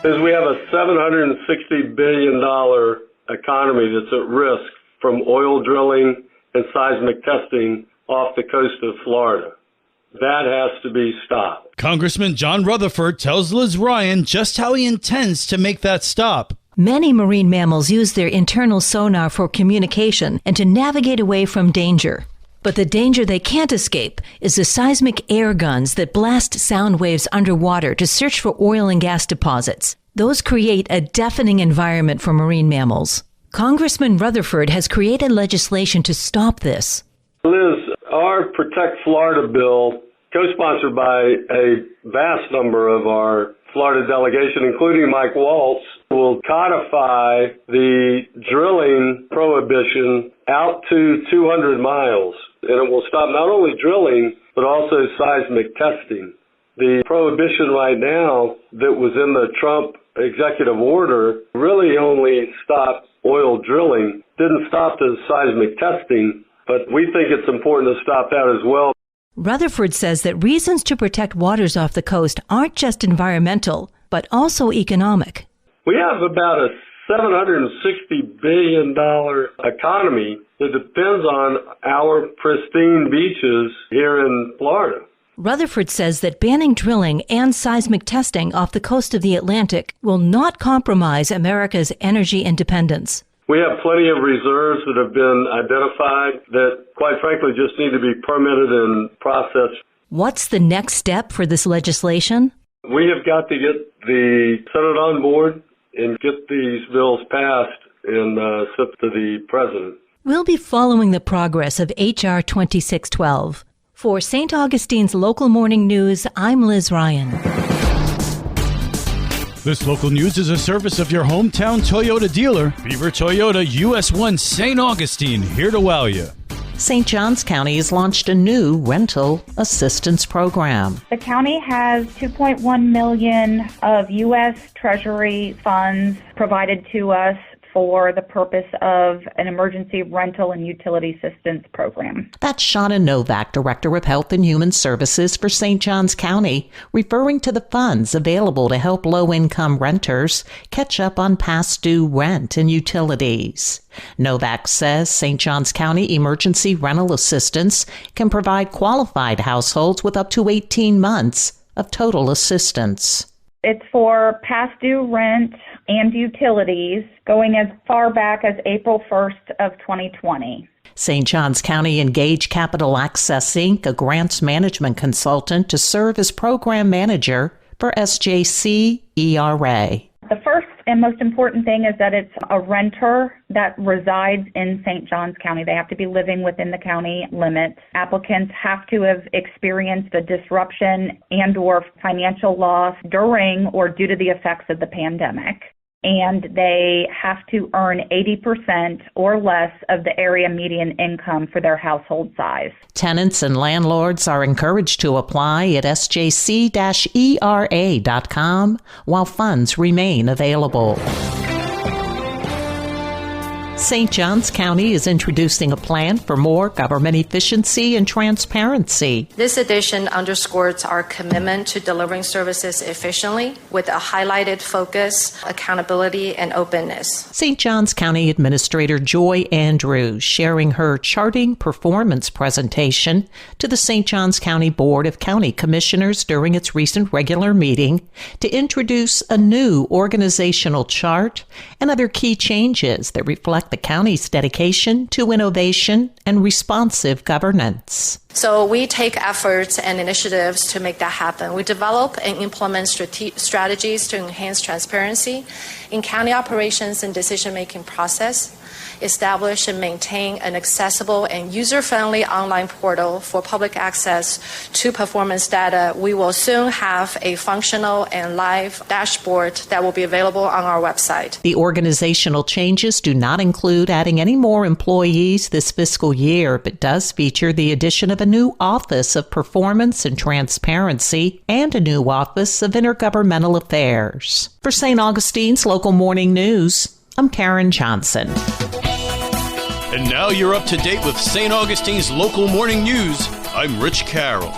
is we have a $760 billion economy that's at risk from oil drilling and seismic testing off the coast of Florida. That has to be stopped. Congressman John Rutherford tells Liz Ryan just how he intends to make that stop. Many marine mammals use their internal sonar for communication and to navigate away from danger. But the danger they can't escape is the seismic air guns that blast sound waves underwater to search for oil and gas deposits. Those create a deafening environment for marine mammals. Congressman Rutherford has created legislation to stop this. Liz, our Protect Florida bill, co-sponsored by a vast number of our Florida delegation, including Mike Waltz, will codify the drilling prohibition out to 200 miles. And it will stop not only drilling, but also seismic testing. The prohibition right now that was in the Trump executive order really only stopped oil drilling, didn't stop the seismic testing, but we think it's important to stop that as well. Rutherford says that reasons to protect waters off the coast aren't just environmental, but also economic. We have about a $760 billion economy that depends on our pristine beaches here in Florida. Rutherford says that banning drilling and seismic testing off the coast of the Atlantic will not compromise America's energy independence. We have plenty of reserves that have been identified that, quite frankly, just need to be permitted and processed. What's the next step for this legislation? We have got to get the Senate on board and get these bills passed and sent to the president. We'll be following the progress of H.R. 2612. For St. Augustine's Local Morning News, I'm Liz Ryan. This local news is a service of your hometown Toyota dealer, Beaver Toyota US 1 St. Augustine, here to wow you. St. Johns County has launched a new rental assistance program. The county has $2.1 million of U.S. Treasury funds provided to us for the purpose of an emergency rental and utility assistance program. That's Shauna Novak, Director of Health and Human Services for St. Johns County, referring to the funds available to help low-income renters catch up on past due rent and utilities. Novak says St. Johns County Emergency Rental Assistance can provide qualified households with up to 18 months of total assistance. It's for past due rent and utilities going as far back as April 1st of 2020. St. Johns County engaged Capital Access Inc., a grants management consultant, to serve as program manager for SJC ERA. The first and most important thing is that it's a renter that resides in St. Johns County. They have to be living within the county limits. Applicants have to have experienced a disruption and or financial loss during or due to the effects of the pandemic. And they have to earn 80% or less of the area median income for their household size. Tenants and landlords are encouraged to apply at sjc-era.com while funds remain available. St. Johns County is introducing a plan for more government efficiency and transparency. This edition underscores our commitment to delivering services efficiently with a highlighted focus, accountability, and openness. St. Johns County Administrator Joy Andrews sharing her charting performance presentation to the St. Johns County Board of County Commissioners during its recent regular meeting to introduce a new organizational chart and other key changes that reflect the county's dedication to innovation and responsive governance. So we take efforts and initiatives to make that happen. We develop and implement strategies to enhance transparency in county operations and decision-making process, establish and maintain an accessible and user-friendly online portal for public access to performance data. We will soon have a functional and live dashboard that will be available on our website. The organizational changes do not include adding any more employees this fiscal year, but does feature the addition of a new Office of Performance and Transparency and a new Office of Intergovernmental Affairs. For St. Augustine's Local Morning News, I'm Karen Johnson. And now you're up to date with St. Augustine's Local Morning News. I'm Rich Carroll.